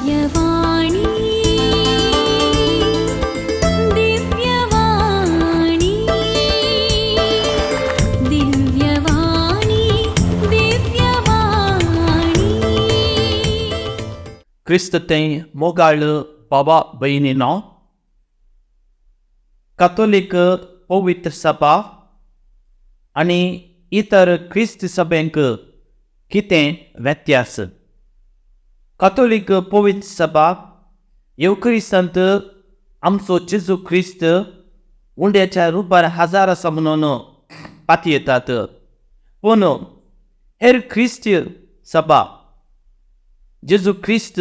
Divyavani Divyavani Divyavani Divyavani. Cristo tem mogalu baba băinino, catholic पवित्र सभा आणि इतर ख्रिस्ती सभेंक कितें व्यत्यास? कॅथोलिक पवित्र सभा येवक्रिस्तांत आमचो जेजू ख्रिस्त उंड्याच्या रुपार हजार आसा म्हणून पातयेतात. पूण हेर ख्रिस्ती सभा जेजू ख्रिस्त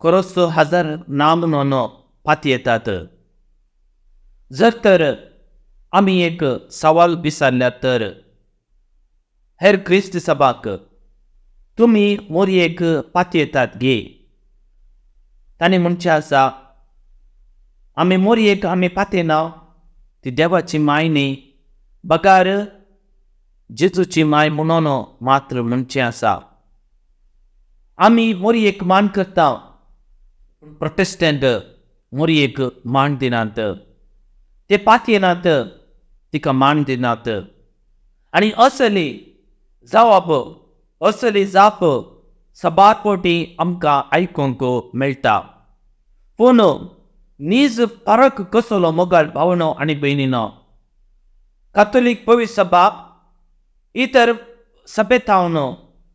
खरोच हजार ना म्हणून पातयेतात. जर तर आमी एक सवाल विचारल्या तर हेर ख्रिस्ती सभाक तुमी मोरयेक पातयेतात गे? ताणें म्हणचें आसा, आमी मोरयेक आमी पातयना, ती देवाची माय न्ही, बगार जेजूची माय म्हणून मात्र म्हणचें आसा. आमी मोरयेक मान करता, प्रोटेस्टंट मोरयेक मान दिनात, ते पातयेनात, तिका मान दिनात. आनी असली जाप असली जाप सबारपोटी आमकां आयकूंक मेळटा. पूण नीज फरक कसलो मोगाळ भावनो आनी भयणीनो, कॅथोलिक पवित्र सभा इतर सभेतावन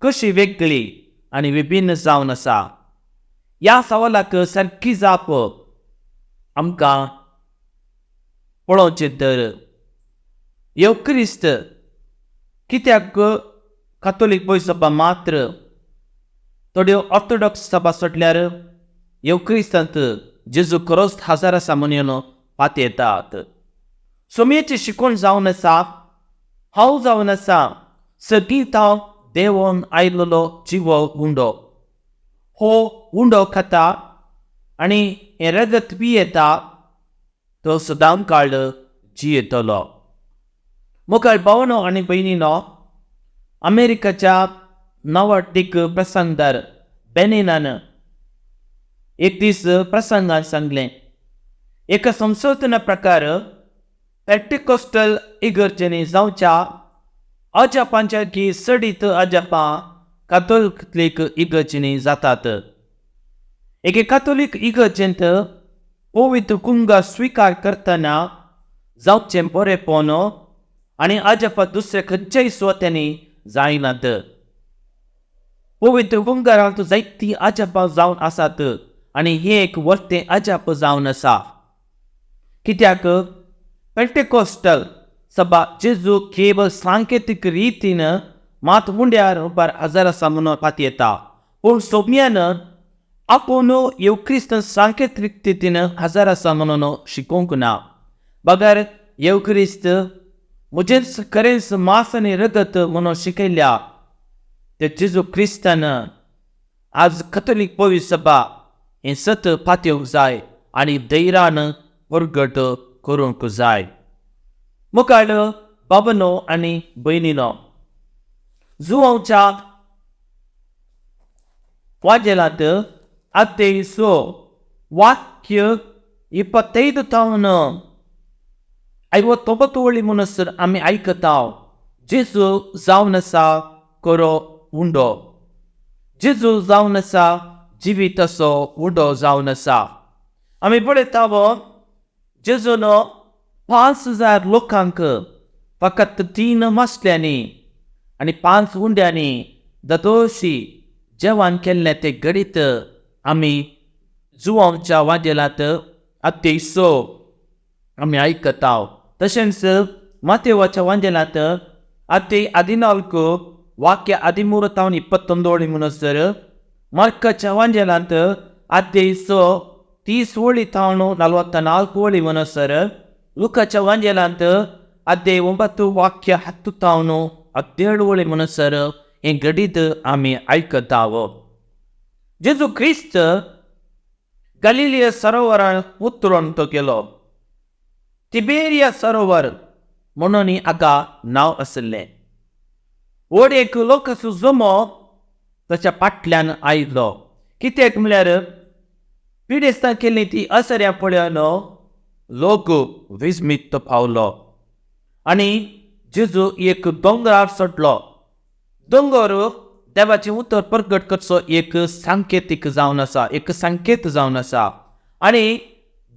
कशी वेगळी आनी विभिन्न जावन आसा? ह्या सवालाक सारकी जाप आमकां पळोवचें तर येवक्रिस्त कित्याक कॅथोलिक पवित्र सभा मात्र थोड्यो ऑर्थोडॉक्स सभा सोडल्यार येवक्रिस्तांत जेजू खरोच हजार आसा म्हणून पातयेतात? सोमयेचें शिकोवण जावन आसा, हांव जावन आसा सगळीं हांव देवोन आयिल्लो जिवो उंडो. हो उंडो खाता आनी हें रगत पियेता तो सदां काळ जियेतलो. मोगाळ भावनो आनी भयणीनो, अमेरिकेच्या नवाटीक प्रसंगदार बेनिनान एक दीस प्रसंगान सांगलें, एका संशोधना प्रकार पेंटिकोस्टल इगर्जेनी जावच्या अजापांच्या की सडीत अजापां कॅथोलिक इगर्जेनी जातात. एके कॅथोलिक इगर्जेंत पवित्र कुंगा स्विकार करतना जावचें बरेपण आनी अजापां दुसऱ्या खंयच्याय सुवात्यांनी जायनात. पवित्र कुंगारांत जायतीं अजापां जावन आसात आनी हें एक व्हडलें अजाप जावन आसा. कित्याक पेंटिकोस्टल सभा जेजू केवळ सांकेतीक रितीन मात मुंड्या रुपार हजार आसा म्हणून पातयेता, पूण सोमयान आपूण येवक्रिस्तांत सांकेतीक रितीन हजार आसा म्हणून शिकोवंक ना. बगार येवक्रिस्त म्हजेंच खरेंच मांस आनी रगत म्हणून शिकयल्या ते जेजू क्रिस्तान आज कॅथोलिक पवित्र सभा हें सत पातयेवंक जाय आनी धैर्यान परगट करूंक जाय. मोगाळ बाबनो आनी भयणीनो, जुवांच्या वाजेलांत अत्तेसो वाक्य 25 ತಾವನ 59 वळी म्हणसर आमी आयकताव, जेजू जावन आसा खरो उंडो. जेजू जावन आसा जिवीत असो उंडो जावन आसा. आमी पळयताव जेजून 5,000 लोकांक फकत 3 मासल्यांनी आनी 5 उंड्यांनी दोशी जेवण केल्लें तें घडीत आमी जुवांच्या वाजेलांत 28 आमी आयकताव. तशेंच मातेवाच्या वांजेलांत 14 वाक्य 13 तावन 21 वळी म्हणसर, मार्काच्या वांजेलांत 30 वळी तावन 44 वळी म्हणसर, लुकाच्या वांजेलांत 9 वाक्य 10 तावन 17 वळी म्हणसर हें घडीत आमी आयकताव. जेजू क्रिस्त गलिलिया सरोवरान उतरून तो गेलो. तिबेरिया सरोवर म्हणून हाका नांव आसलें. व्हड एक लोकांचो जमो ताच्या फाटल्यान आयलो. कित्याक म्हळ्यार पिडेस्तां केल्ली ती असऱ्या पळयन लोक विस्मित पावलो आनी जेजू एक दोंगरार चडलो. दोंगर देवाचें उतर प्रगट करचो एक सांकेतीक जावन आसा, एक संकेत जावन आसा. आनी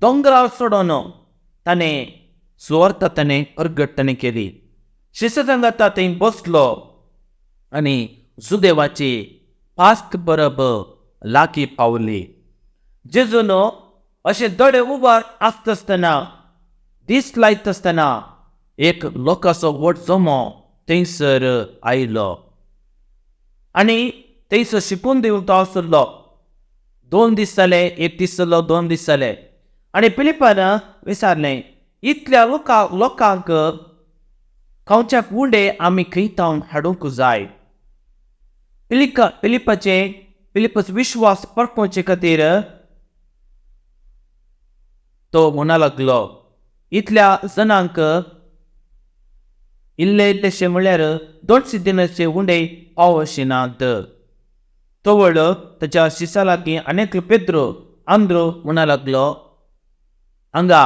दोंगरार चडोन ताणें सुवार्ता प्रगट केली. शिष्यसंगता थंय बसलो आनी सुदैवाची पास्क परब लागीं पावली. जेजून अशें दडे उबार आसतना दीस लायत आसतना एक लोकांचो व्हड जमो थंयसर आयलो आनी थंयसर शिकून दिवंक आसलो. 2 दीस जाले, 1 दीस जालो, 2 दीस जाले आनी फिलिपान विचारलें, इतल्या लोकांक खंयच्याक उंडे आमी खंयतावन हाडूंक जाय? फिलिपाचो विश्वास परखोवचे खातीर तो म्हणा लागलो, इतल्या जणांक इल्लेशे म्हळ्यार 200 दिनाचे उंडे पावोशे नात. तो वळ ताच्या शिश्यां लागीं आनीक पेद्रो आंद्रो म्हणा लागलो, हांगा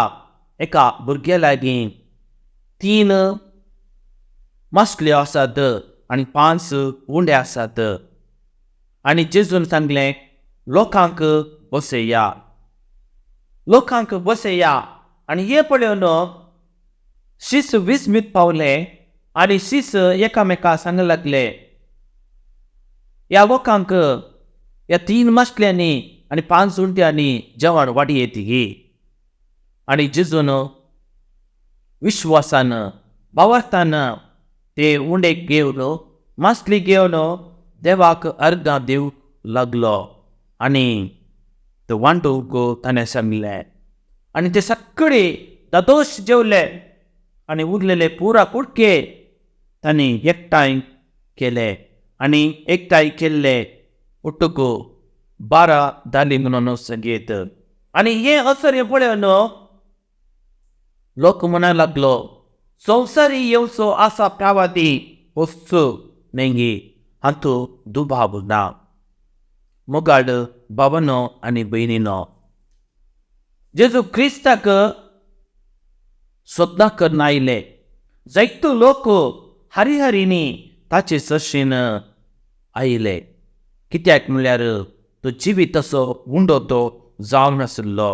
एका भुरग्या लागीं 3 मासल्यो आसात आनी 5 उंडे आसात. आनी जेजून सांगलें, लोकांक बसया. आनी हे पळोवन शिष्य विस्मीत पावले आनी शिष्य एकामेकाक सांगूंक लागले, ह्या लोकांक ह्या 3 मासल्यांनी आनी 5 उंट्यांनी जेवण वाडयेत गे. आनी जेजून विश्वासान भावार्थान ते उंडे घेवन मासली घेवन देवाक अर्गां दिवंक लागलो आनी ते वांटूंक ताणें सांगलें. आनी ते सगळे दादोश जेवले आनी उरलेले पुरा कुडके तांणी एकठांय केले आनी एकठांय केल्ले उठूक 12 जाली म्हणून सांगेत. आनी हे असर पळोवन लोक म्हणूंक लागलो, संवसारी येवचो आसा प्रावाती वचचो नेंगी, हातूं दुबाव ना. मोगाड भावांनो आनी भयणींनो, जेजू क्रिस्ताक सोदनाक नायले. जायतो लोक हरिहरींनी ताचे सर्शेन आयले. कित्याक म्हळ्यार तो जिविताचो उंडो तो जावन आसलो.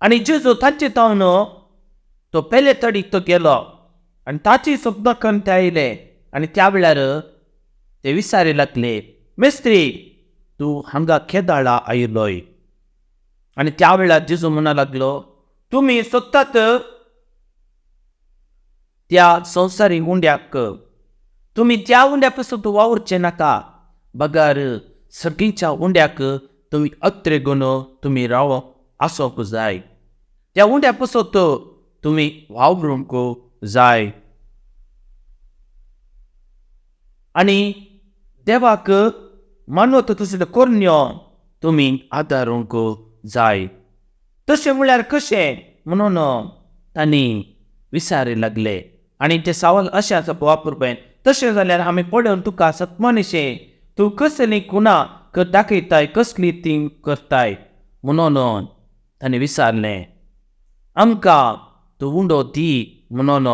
आनी जेजू तांचे तावन तो पेले तडीक तो गेलो आनी ताची सोदना करून ते आयले. आनी त्या वेळार ते विचारूंक लागले, मेस्त्री, तूं हांगा केदाळा आयलोय? आनी त्या वेळार जेजू म्हणूंक लागलो, तुमी सोदतात त्या संवसारी उंड्याक, तुमी त्या उंड्या पासून वावरचे नाका. बगार सर्गीच्या उंड्याक तुमी अत्रेगून तुमी राव आसोंक जाय. त्या उंड्या पासून तुमी वावरूंक जाय. आनी देवाक मानवत तसले कोरण्यो तुमी आदारूंक जाय. तशें म्हळ्यार कशें म्हणून तांणी विचारूंक लागले. आनी ते सवाल अशें आसा वापरपें, तशें जाल्यार आमी पळोवन तुका सत्मनिशें तूं कसलीं गुणां दाखयताय, कसलीं तीं करताय म्हणून तांणी विचारलें. आमकां तूं उंडो दी म्हणून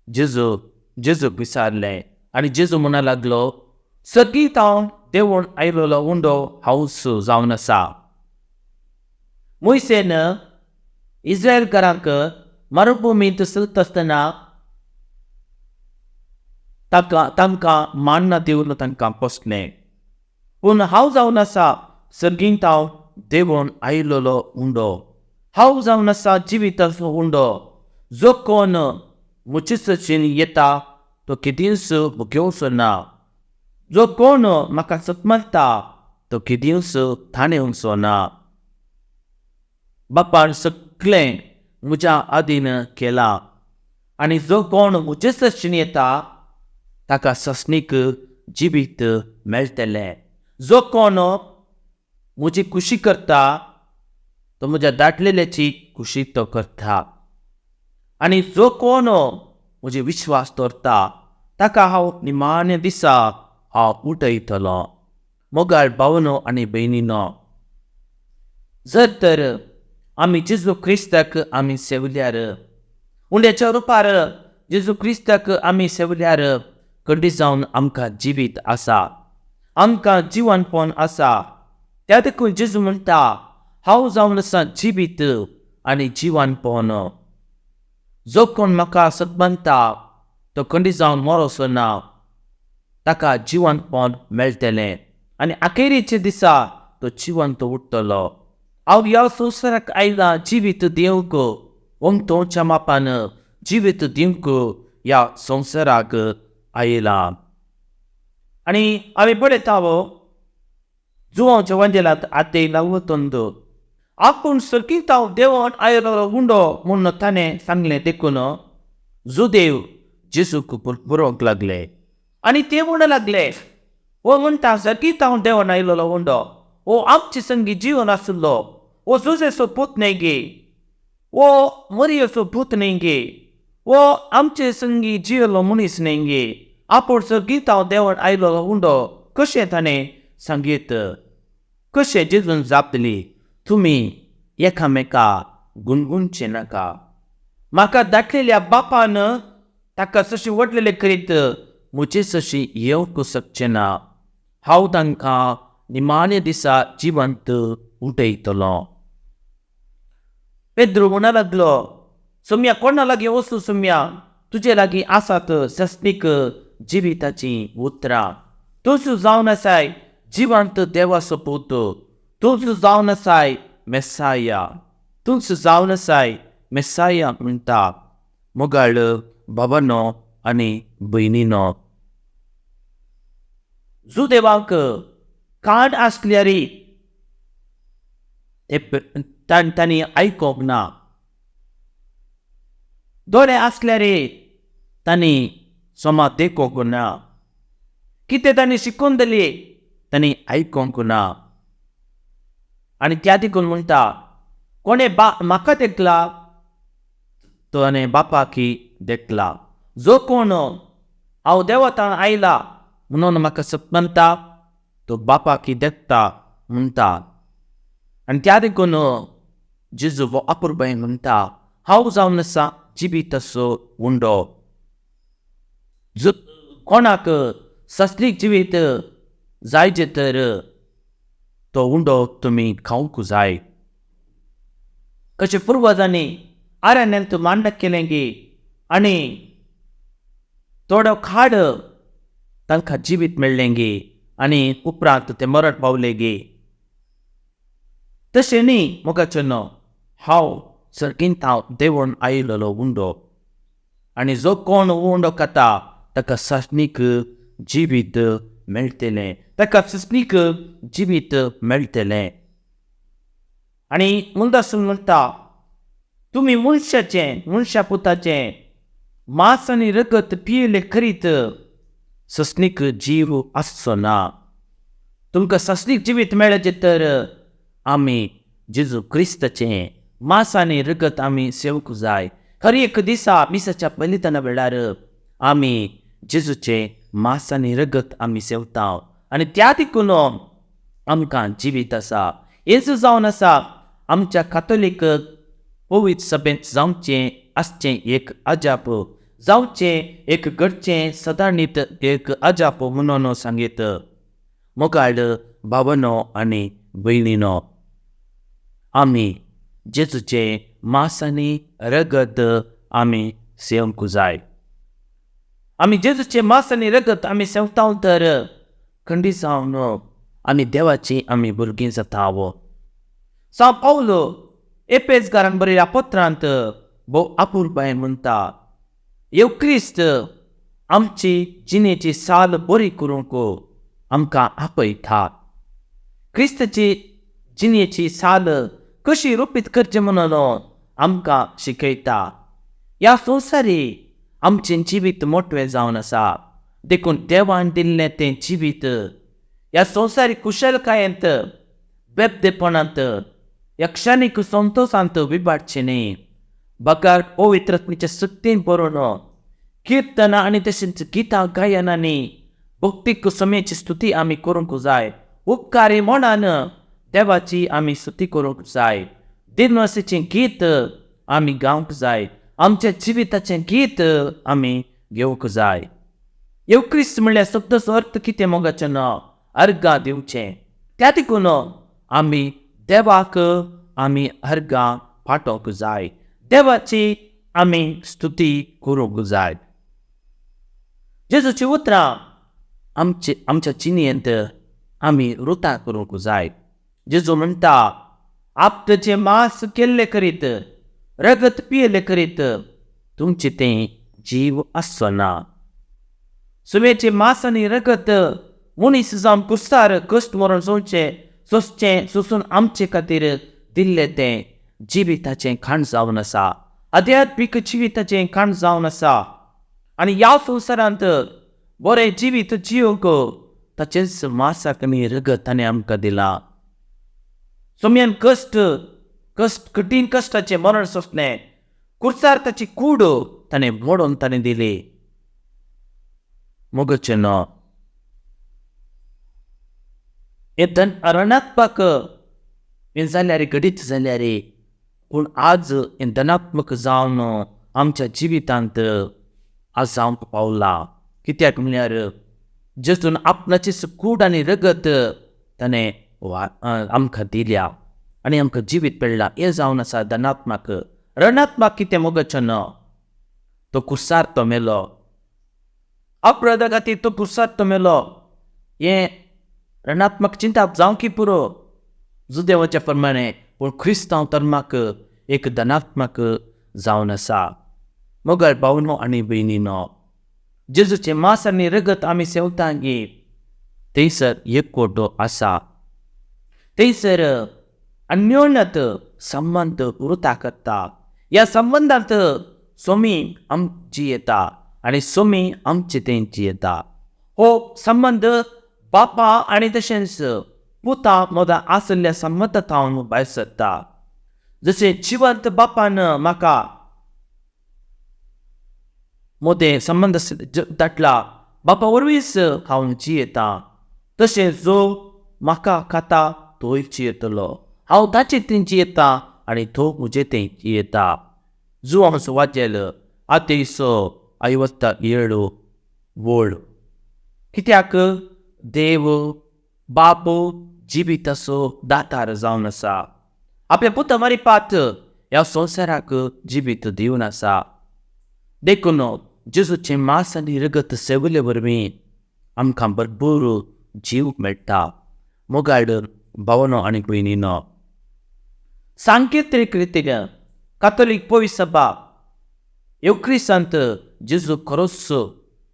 जेजूक विचारलें. आनी जेजू म्हणूंक लागलो, सर्गींत हांव देंवून आयिल्लो उंडो हांवूच जावन आसा. मोइसेन इस्रायेलकारांक मरुभुमींत चलता आसतना तांकां मान्ना दिवन तांकां पोसलें. पूण हांव जावन आसा सर्गींत हांव देंवून आयिल्लो उंडो. हांव जावन आसा जिविताचो उंडो. जो कोण म्हजे सर्शेन येता तो केदींच भोगेवचो ना. जो कोण म्हाका सतमरता तो केदींच थाणेवचो ना. बापान सगळें म्हज्या आदीन केलां आनी जो कोण म्हजे सर्शेन येता ताका ससनीक जिवीत मेळटलें. जो कोण म्हजी खुशी करता तो म्हज्या धाडलेल्याची खुशी तो करता. आनी जो कोण म्हजे विश्वास दवरता ताका हांव निमाण्या दिसा हांव उठयतलो. मोगाळ भावनो आनी बहिणीनो, जर तर आमी जेजू क्रिस्ताक आमी सेवल्यार, उंड्याच्या रुपार जेजू क्रिस्ताक आमी सेवल्यार कडी जावन आमकां जिवीत आसा, आमकां जिवनपण आसा. त्या देखून जेजू म्हणटा, हांव जावन आसा जिवीत आनी जिवनपण. जो कोण म्हाका सतमानता तो कडी जावन मरोचो ना, ताका जिवनपण मेळटलें आनी अखेरेच्या दिसा तो जिवंत उरतलो. हांव ह्या संवसाराक आयला जिवीत दिवंक, वंतोच्या मापान जिवीत दिवंक ह्या संवसाराक आयला. आनी आमी पळयताव जुवांच्या वंजेलांत आते नवतंद आपूण सर्किंत हांव देवण आयलो उंडो म्हूण ताणें सांगलें. देखून जुदेव जेजूक बरोवंक लागले आनी ते म्हणूंक लागले, वो म्हणटा सर्किंत हांव देवण आयलो उंडो, वो आमचे संगी जीवन आसलो, वो जुजेचो पूत न्हय गे, वो मरियेचो पूत न्हय गे, वो आमचे संगी जियेलो मनीस न्हय गे. आपूण सर्किंत हांव देवण आयलो उंडो कशें ताणें सांगीत. कशें जेजून जाप दिली, तुमी एकामेका गुणगुणचे नाका. म्हाका धाडलेल्या बापान ताका जशें वडलेलें करीत म्हजे जशी येवंक शकचें ना. हांव तांकां निमाणे दिसा जिवंत उठयतलो. पेद्रू म्हणूंक लागलो, सुम्या कोणा लागीं वचूं सुम्या, तुजे लागीं आसात सस्तीक जिविताचीं उतरां. तूंच जावन आसाय जिवंत देवाचो पूत, तूंच जावन आसाय मेस्साया, तूंच जावन आसाय मेस्साया म्हणटा. मोगाळ भावांनो आनी भयणीनो, जुदेवाक कान आसल्यार तांणी आयकोंक ना, दोळे आसल्यार तांणी सोमा देखोंक ना, कितें तांणी शिकून दिली तांणी आयकोंक ना. आनी त्या देखून म्हणटा, कोणें म्हाका देखला ताणें बापाकी देखला. जो कोण हांव देवतां आयला म्हणून म्हाका सतमानता तो बापाकी देखता म्हणटा. आनी त्या देखून जेजू वो अपुरबायेन म्हणटा, हांव जावन आसा जिविताचो उंडो. कोणाक सस्त्रीक जिवीत जायचे तर तो उंडो तुमी खावंक जाय. कशें पुर्वजांनी आरान्यांत मांडक केलें गे आनी थोडो खाड तांकां जिवीत मेळ्ळें गे आनी उपरांत ते मरण पावले गे. तशें न्ही मोगाचेनो, हांव सर्किंत हांव देवण आयिल्लो उंडो आनी जो कोण उंडो खाता ताका सस्तीक जिवीत मेळटलें, ताका सस्तीक जिवीत मेळटलें. आनी मुंदासून म्हणटा, तुमी मनशा पुताचें मांस आनी रगत पियेले करीत सस्तीक जीव आसचो ना. तुमकां सस्तीक जिवीत मेळचें तर आमी जेजू क्रिस्ताचें मांस आनी रगत आमी सेवंक जाय. हर एक दिसा मिसाच्या बलिदाना वेळार आमी जेजूचें मांस आनी रगत आमी सेवता आनी त्या देखून आमकां जिवीत आसा. हेच जावन आसा आमच्या कातोलीक पवित्र सभेंत जावचें आसचें एक अजाप, जावचें एक घडचें सदांनीत एक अजाप म्हणून सांगीत. मोगाळ भावांनो आनी भयणीनो, आमी जेजूचें मांस आनी रगत आमी सेवंक जाय. आमी जेजूचें मांस आनी रगत आमी सेवता तर खंडी जावन आमी देवाची आमी भुरगीं जाताव. सांव पावलो एपेजकारांक बरयल्या पत्रांत भोव आपुरबायेन म्हणटा, येव क्रिस्त आमची जिणेची साल बरी करूंक आमकां आपयता. क्रिस्ताची जिणेची साल कशी रुपीत करचें म्हणून आमकां शिकयता. ह्या संवसारी आमचें जिवीत मोटवें जावन आसा, देखून देवान दिल्लें तें जिवीत ह्या संवसारी कुशलकायेंत बेबदेपणांत ह्या क्षणीक संतोशांत विबाडचें न्ही. बकार पवित्रत्वेच्या सक्तीन बरोवन कीर्तनां आनी तशेंच गितां गायनांनी भक्तीक समयाची स्तुती आमी करूंक जाय. उपकारी म्हणान देवाची आमी स्तुती करूंक जाय. दिनवसेचें गीत आमी गावंक जाय. आमच्या जिविताचें गीत आमी घेवंक जाय. येवक्रिस्त म्हणल्यार शब्दाचो अर्थ कितें मोगाचें ना, अर्गां दिवचें. त्या देखून आमी देवाक आमी अर्गां पाठोवंक जाय. देवाची आमी स्तुती करूंक जाय. जेजूची उतरां आमच्या जिणेंत आमी रुतां करूंक जाय. जेजू म्हणटा, आपणाचें मांस केल्लें करीत, रगत पियेलें करीत तुमचें तें जीव आसचो ना. सुमेचें मांस आनी रगत मनीस जावन कुस्तार कश्ट मरण सोंसून आमचे खातीर दिल्लें तें जिविताचें खाण जावन आसा. आध्यात्मीक जिविताचें खाण जावन आसा. आनी ह्या संवसारांत बरें जिवीत जियोंक ताचेंच मांसाक आनी रगत ताणें आमकां दिलां. सोम्यान कठीण कश्टाचें मरण सोंसलें. कुर्सार ताची कूड ताणें मोडून ताणें दिली. मोगाचें न्हय. हें रणात्मक हें जाल्यार घडीत जाल्यार, पूण आज हें धनात्मक जावन आमच्या जिवितांत आज जावंक पावलां. कित्याक म्हळ्यार जेजून आपणाचें कूड आनी रगत ताणें आमकां दिल्या आनी आमकां जिवीत मेळ्ळां. हें जावन आसा धनात्मक. रणात्मक कितें मोगाचें न्हय. तो कुर्सार तो मेलो. अपराधा खातीर तो कुर्सार तो मेलो. हें रणात्मक चिंता जावंकी पुरो जुदेवाच्या प्रमाणे, पूण क्रिस्तांव धर्माक एक धनात्मक जावन आसा. मोगाळ भावनो आनी भयणीनो, जेजूचें मांस आनी रगत आमी सेवतां गे, थंयसर एकवटो आसा. थंयसर अन्योन्यत संबंद उरता करता. ह्या संबंदांत सोमी आमची येता आनी सोमी आमचे तेंची येता. हो संबंद बापा आनी तशेंच पुता मदां आसल्या संबंदांत भायर सरता. जशें जिवंत बापान म्हाका मोदें संबंद धाडला, बापा वरवींच हांव जियेतां, तशें जो म्हाका खाता तोय जियेतलो. हांव ताचे थंय जियेतां आनी तो म्हजे थंय जियेता. जुवांस वाजेल आतेसो 57 वोळ. कित्याक देव बाप जिविताचो दातार जावन आसा. आपल्या पुता मारिपात ह्या संवसाराक जिवीत दिवन आसा. देखून जेजूचें मांस आनी रगत सेवले वरवीं आमकां भरपूर जीव मेळटा. मोगाळ भावनो आनी भयणीनो, सांकेतीक रितीन कातोलीक पवित्र सभा येवक्रिस्तांत जेजू खरोच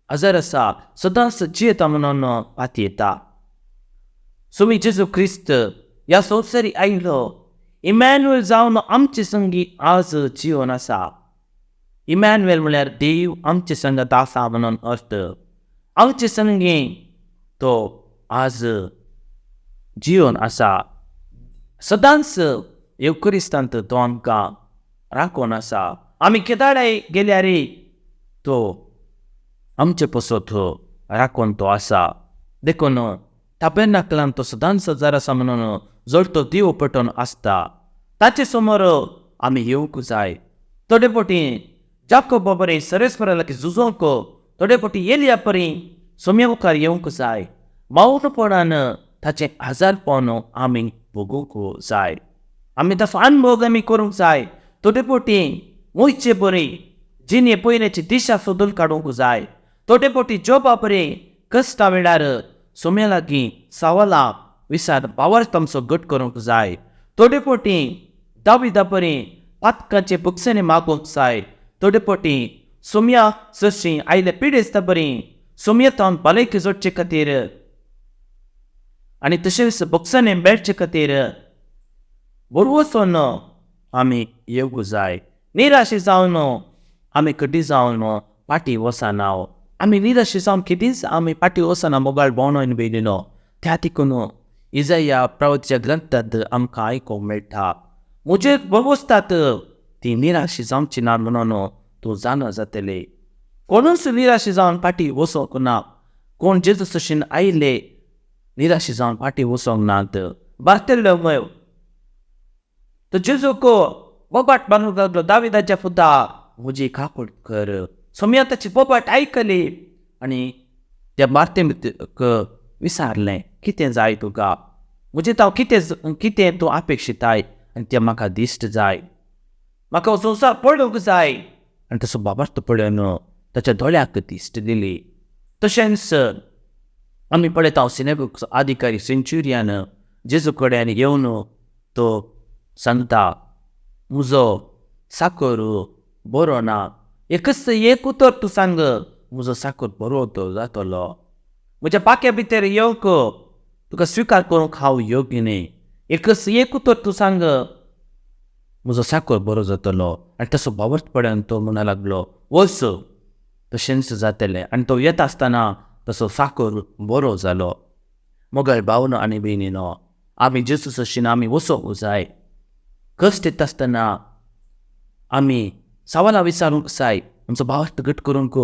हजर आसा, सदांच जियेता म्हणून पातयेता. सोमी जेजू क्रिस्त ह्या संवसारी आयलो. इमॅन्युएल जावन आमचे संगी आज जिवन आसा. इमॅन्युएल म्हळ्यार देव आमचे संगत आसा म्हणून अर्थ. आमचे संगी तो आज जिवन आसा. सदांच येवक्रिस्तांत तो आमकां राखून आसा. आमी केदाराय गेल्यार तो आमचे पसत राखून तो आसा. देखून टाबेर्नाकलांत तो सदांच हजर आसा म्हणून जर तो देव पटोवन आसता, ताचे समोर आमी येवंक जाय. थोडे फावटी जाकोबा बरें सरेस्परा लागीं झुजोंक, थोडे फावटी एलिया परी सोम्या मुखार येवंक जाय. मौनपणान ताचें हजारपण आमी भोगूंक जाय. आमी ताचो अनुभव आमी करूंक जाय. थोडे फावटी वयचे बरी जिणे पयल्याची दिशा सोदून काडूंक जाय. थोडे फावटी जॉबा बरी कश्टा वेळार सोम्या लागीं सवालां विचार भावार्थ आमचो घट करूंक जाय. थोडे फावटी दाविदा बरी पातकाचे बुकसेने मागूंक जाय. थोडे फावटी सोम्या सरशी आयले पिडेस्ता बरी सोम्येतान भलायकी जोडचे खातीर आनी तशेंच बुकसाने मेळचे खातीर बरोवचोन आमी येवंक जाय. निराशे जावन आमी कधी जावन फाटी वचना. आमी निराशे जावन केदींच आमी फाटी वचना. मोगाळ भावनो आनी भयणीनो, त्या देखून इजाया प्रवचच्या ग्रंथांत आमकां आयकूंक मेळटा, म्हजे बवस्तात ती निराशे जावची ना म्हणून तूं जाणा जातलें. कोणूच निराशे जावन फाटी वचोंक ना. कोण जेजू तशें आयले निराशे जावन फाटी वचोंक नात. बार्तेलोमेव तो जेजूको बोबाट बांदूंक लागलो, दाविदाच्या पुता म्हजी काकूट कर. सोम्या ताची बोबाट आयकली आनी त्या बार्तेमेक विचारलें, कितें जाय तुका? म्हजें हांव कितें तूं अपेक्षिताय? आनी तें म्हाका दिश्ट जाय. म्हाका हो संवसार पळोवंक जाय. आनी तसो बाबार्थ पळोवन ताच्या दोळ्याक दिश्ट दिली. तशेंच आमी पळयता सिनेगोगचो अधिकारी सेंच्युरियन जेजू कडेन येवन तो सांगता, म्हजो साकर बरो ना. एकच एक उतर तूं सांग, म्हजो साकर बरो जातलो. म्हज्या पाक्या भितर येवंक तुका स्विकार करूंक हांव योग्य न्ही. एकच एक उतर तूं सांग, म्हजो साकर बरो जातलो. आनी तसो बाबर्थ पळोवन तो म्हणूंक लागलो, वच. तशेंच जातलें. आनी तो येता आसतना तसो साकर बरो जालो. मोगाळ भावनो आनी भयणीनो, आमी जेजू सशीन आमी वचोंक जाय. कश्ट येता आसतना आमी सवालां विचारूंक जाय. आमचो भावार्थ घट करूंक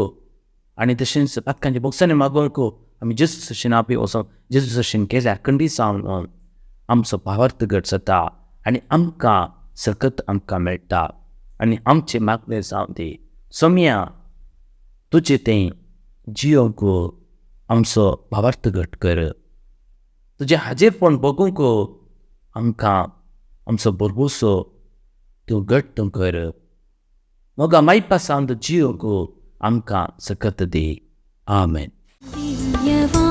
आनी तशेंच पातकांच्या बॉक्सांनी मागोवंक आमी जेजू सशीन आमी वचोंक. जेजू सशीन केल्यार खंडी जावन आमचो भावार्थ घट जाता आनी आमकां सकत आमकां मेळटा. आनी आमचें मागणें जावं दी. सोम्या तुजें तें जियोंक आमचो भावार्थ घट कर. तुजें हाजेरपण बगूंक आमकां आमचो भरवोसो तूं घट्ट कर. मोगा मायपा सावन जियोंक आमकां सकत दी. आमेन. दिव्यवाणी